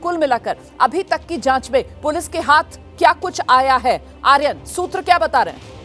कुल मिलाकर अभी तक की जांच में पुलिस के हाथ क्या कुछ आया है? आर्यन, सूत्र क्या बता रहे हैं?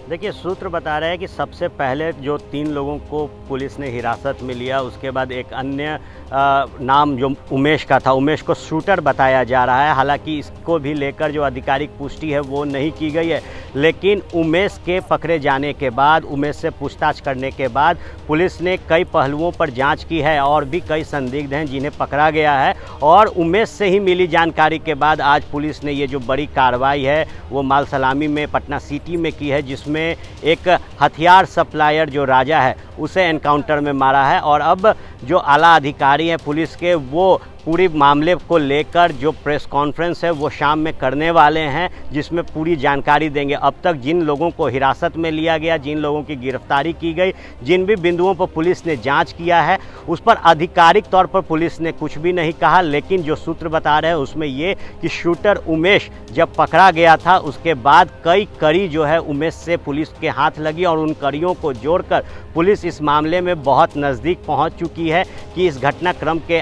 देखिए, सूत्र बता रहे हैं कि सबसे पहले जो 3 लोगों को पुलिस ने हिरासत में लिया, उसके बाद एक अन्य नाम जो उमेश का था, उमेश को शूटर बताया जा रहा है। हालांकि इसको भी लेकर जो आधिकारिक पुष्टि है वो नहीं की गई है, लेकिन उमेश के पकड़े जाने के बाद, उमेश से पूछताछ करने के बाद पुलिस ने कई पहलुओं पर जांच की है और भी कई संदिग्ध हैं जिन्हें पकड़ा गया है। और उमेश से ही मिली जानकारी के बाद आज पुलिस ने ये जो बड़ी कार्रवाई है वो माल सलामी में पटना सिटी में की है, जिसमें एक हथियार सप्लायर जो राजा है उसे एनकाउंटर में मारा है। और अब जो आला अधिकारी हैं पुलिस के, वो पूरी मामले को लेकर जो प्रेस कॉन्फ्रेंस है वो शाम में करने वाले हैं, जिसमें पूरी जानकारी देंगे। अब तक जिन लोगों को हिरासत में लिया गया, जिन लोगों की गिरफ्तारी की गई, जिन भी बिंदुओं पर पुलिस ने जांच किया है, उस पर आधिकारिक तौर पर पुलिस ने कुछ भी नहीं कहा। लेकिन जो सूत्र बता रहे हैं उसमें ये कि शूटर उमेश जब पकड़ा गया था उसके बाद कई कड़ी जो है उमेश से पुलिस के हाथ लगी और उन कड़ियों को जोड़कर पुलिस इस मामले में बहुत नज़दीक पहुंच चुकी है कि इस घटनाक्रम के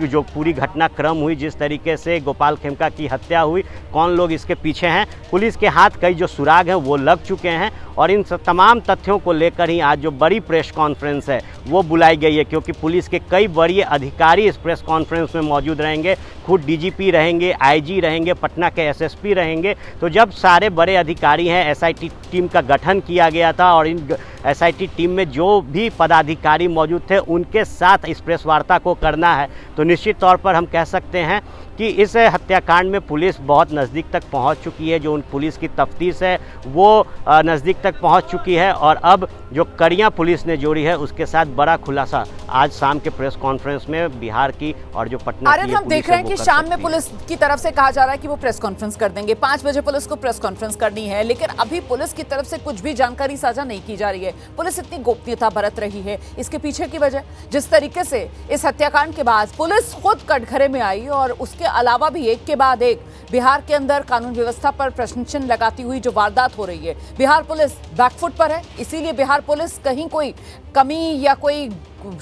जो पूरी घटनाक्रम हुई, जिस तरीके से गोपाल खेमका की हत्या हुई, कौन लोग इसके पीछे हैं, पुलिस के हाथ कई जो सुराग हैं वो लग चुके हैं। और इन तमाम तथ्यों को लेकर ही आज जो बड़ी प्रेस कॉन्फ्रेंस है वो बुलाई गई है, क्योंकि पुलिस के कई वरीय अधिकारी इस प्रेस कॉन्फ्रेंस में मौजूद रहेंगे। खुद डीजीपी रहेंगे, आईजी रहेंगे, पटना के एसएसपी रहेंगे। तो जब सारे बड़े अधिकारी हैं, एसआईटी टीम का गठन किया गया था और इन एसआईटी टीम में जो भी पदाधिकारी मौजूद थे उनके साथ इस प्रेस वार्ता को करना है, तो निश्चित तौर पर हम कह सकते हैं कि इस हत्याकांड में पुलिस बहुत नज़दीक तक पहुंच चुकी है। जो उन पुलिस की तफ्तीश है वो नज़दीक तक पहुंच चुकी है और अब जो कड़ियां पुलिस ने जोड़ी है उसके साथ बड़ा खुलासा आज शाम के प्रेस कॉन्फ्रेंस में बिहार की और जो पटना की हम देख रहे हैं कि शाम में पुलिस की तरफ से कहा जा रहा है कि वो प्रेस कॉन्फ्रेंस कर देंगे। 5 बजे पुलिस को प्रेस कॉन्फ्रेंस करनी है, लेकिन अभी पुलिस की तरफ से कुछ भी जानकारी साझा नहीं की जा रही है। पुलिस इतनी गोपनीयता बरत रही है, इसके पीछे की वजह जिस तरीके से इस हत्याकांड के बाद पुलिस खुद कटघरे में आई और उसके अलावा भी एक के बाद एक बिहार के अंदर कानून व्यवस्था पर प्रश्न चिन्ह लगाती हुई जो वारदात हो रही है, बिहार पुलिस बैकफुट पर है। इसीलिए बिहार पुलिस कहीं कोई कमी या कोई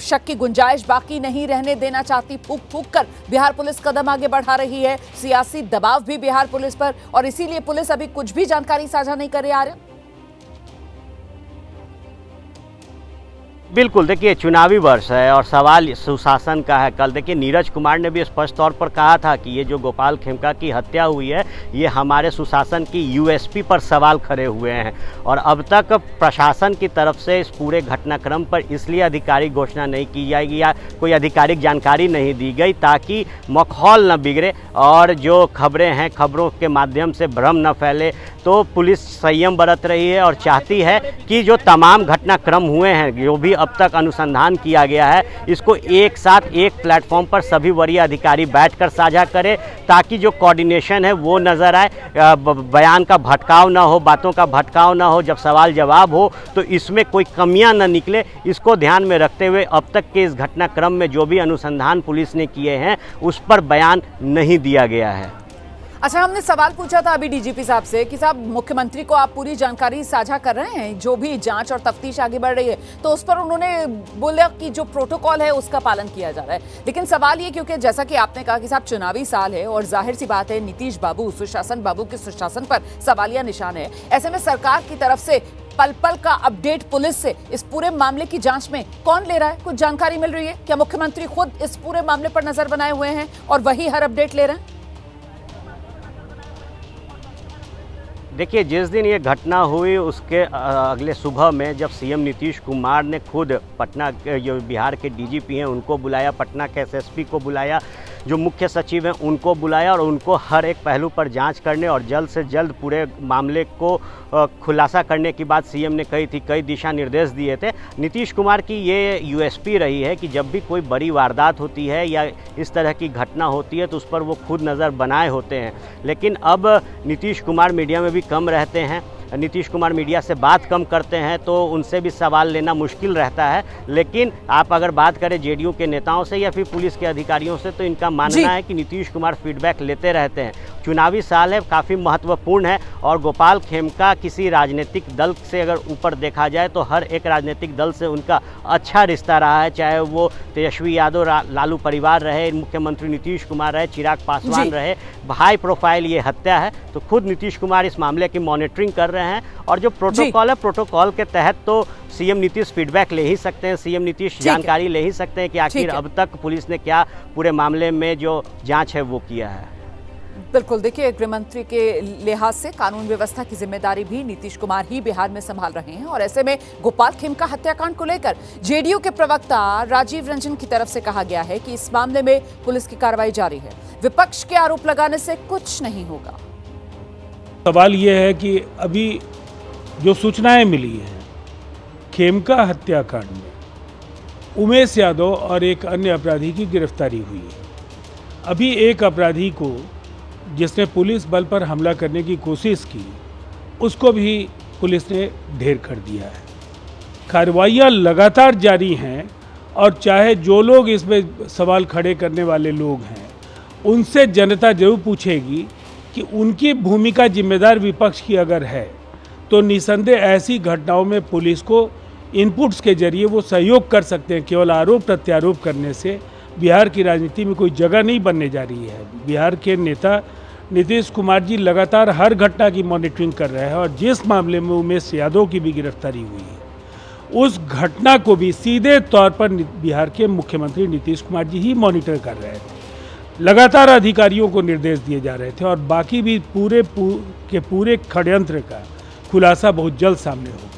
शक की गुंजाइश बाकी नहीं रहने देना चाहती। फूक फूक कर बिहार पुलिस कदम आगे बढ़ा रही है, सियासी दबाव भी बिहार पुलिस पर, और इसीलिए पुलिस अभी कुछ भी जानकारी साझा नहीं कर रही। आ रहे बिल्कुल, देखिए चुनावी वर्ष है और सवाल सुशासन का है। कल देखिए नीरज कुमार ने भी स्पष्ट तौर पर कहा था कि ये जो गोपाल खेमका की हत्या हुई है ये हमारे सुशासन की यूएसपी पर सवाल खड़े हुए हैं। और अब तक प्रशासन की तरफ से इस पूरे घटनाक्रम पर इसलिए आधिकारिक घोषणा नहीं की जाएगी या कोई आधिकारिक जानकारी नहीं दी गई ताकि माहौल न बिगड़े और जो खबरें हैं खबरों के माध्यम से भ्रम न फैले। तो पुलिस संयम बरत रही है और चाहती है कि जो तमाम घटनाक्रम हुए हैं, जो भी अब तक अनुसंधान किया गया है, इसको एक साथ एक प्लेटफॉर्म पर सभी वरीय अधिकारी बैठकर साझा करें ताकि जो कोऑर्डिनेशन है वो नज़र आए, बयान का भटकाव ना हो, बातों का भटकाव ना हो, जब सवाल जवाब हो तो इसमें कोई कमियां ना निकले। इसको ध्यान में रखते हुए अब तक के इस घटनाक्रम में जो भी अनुसंधान पुलिस ने किए हैं उस पर बयान नहीं दिया गया है। अच्छा, हमने सवाल पूछा था अभी डीजीपी साहब से कि साहब मुख्यमंत्री को आप पूरी जानकारी साझा कर रहे हैं जो भी जांच और तफ्तीश आगे बढ़ रही है, तो उस पर उन्होंने बोला कि जो प्रोटोकॉल है उसका पालन किया जा रहा है। लेकिन सवाल ये, क्योंकि जैसा कि आपने कहा कि साहब चुनावी साल है और जाहिर सी बात है नीतीश बाबू, सुशासन बाबू के सुशासन पर सवालिया निशान है, ऐसे में सरकार की तरफ से पल पल का अपडेट पुलिस से इस पूरे मामले की जांच में कौन ले रहा है? कुछ जानकारी मिल रही है क्या? मुख्यमंत्री खुद इस पूरे मामले पर नजर बनाए हुए हैं और वही हर अपडेट ले रहे हैं? देखिए, जिस दिन ये घटना हुई उसके अगले सुबह में जब सीएम नीतीश कुमार ने खुद पटना जो बिहार के डीजीपी हैं उनको बुलाया, पटना के एसएसपी को बुलाया, जो मुख्य सचिव हैं उनको बुलाया और उनको हर एक पहलू पर जांच करने और जल्द से जल्द पूरे मामले को खुलासा करने की बात सीएम ने कही थी, कई दिशा निर्देश दिए थे। नीतीश कुमार की ये यूएसपी रही है कि जब भी कोई बड़ी वारदात होती है या इस तरह की घटना होती है तो उस पर वो खुद नज़र बनाए होते हैं। लेकिन अब नीतीश कुमार मीडिया में भी कम रहते हैं, नीतीश कुमार मीडिया से बात कम करते हैं तो उनसे भी सवाल लेना मुश्किल रहता है। लेकिन आप अगर बात करें जेडीयू के नेताओं से या फिर पुलिस के अधिकारियों से तो इनका मानना है कि नीतीश कुमार फीडबैक लेते रहते हैं। चुनावी साल है, काफ़ी महत्वपूर्ण है और गोपाल खेमका किसी राजनीतिक दल से अगर ऊपर देखा जाए तो हर एक राजनीतिक दल से उनका अच्छा रिश्ता रहा है, चाहे वो तेजस्वी यादव लालू परिवार रहे, मुख्यमंत्री नीतीश कुमार रहे, चिराग पासवान रहे। हाई प्रोफाइल ये हत्या है तो खुद नीतीश कुमार इस मामले की मॉनिटरिंग कर रहे हैं और जो प्रोटोकॉल है प्रोटोकॉल के तहत तो सीएम नीतीश फीडबैक ले ही सकते हैं, सीएम नीतीश जानकारी ले ही सकते हैं कि आखिर अब तक पुलिस ने क्या पूरे मामले में जो जांच है वो किया है। बिल्कुल, देखिए गृह मंत्री के लिहाज से कानून व्यवस्था की जिम्मेदारी भी नीतीश कुमार ही बिहार में संभाल रहे हैं और ऐसे में गोपाल खेमका हत्याकांड को लेकर जेडीयू के प्रवक्ता राजीव रंजन की तरफ से कहा गया है कि इस मामले में पुलिस की कार्रवाई जारी है, विपक्ष के आरोप लगाने से कुछ नहीं होगा। सवाल यह है कि अभी जो सूचनाएं मिली हैं खेमका हत्याकांड में उमेश यादव और एक अन्य अपराधी की गिरफ्तारी हुई है। अभी एक अपराधी को जिसने पुलिस बल पर हमला करने की कोशिश की उसको भी पुलिस ने ढेर कर दिया है। कार्रवाइयाँ लगातार जारी हैं और चाहे जो लोग इसमें सवाल खड़े करने वाले लोग हैं उनसे जनता जरूर पूछेगी कि उनकी भूमिका जिम्मेदार विपक्ष की अगर है तो निसंदेह ऐसी घटनाओं में पुलिस को इनपुट्स के जरिए वो सहयोग कर सकते हैं। केवल आरोप प्रत्यारोप करने से बिहार की राजनीति में कोई जगह नहीं बनने जा रही है। बिहार के नेता नीतीश कुमार जी लगातार हर घटना की मॉनिटरिंग कर रहे हैं और जिस मामले में उमेश यादव की भी गिरफ्तारी हुई है उस घटना को भी सीधे तौर पर बिहार के मुख्यमंत्री नीतीश कुमार जी ही मॉनिटर कर रहे थे। लगातार अधिकारियों को निर्देश दिए जा रहे थे और बाकी भी पूरे षड्यंत्र का खुलासा बहुत जल्द सामने होगा।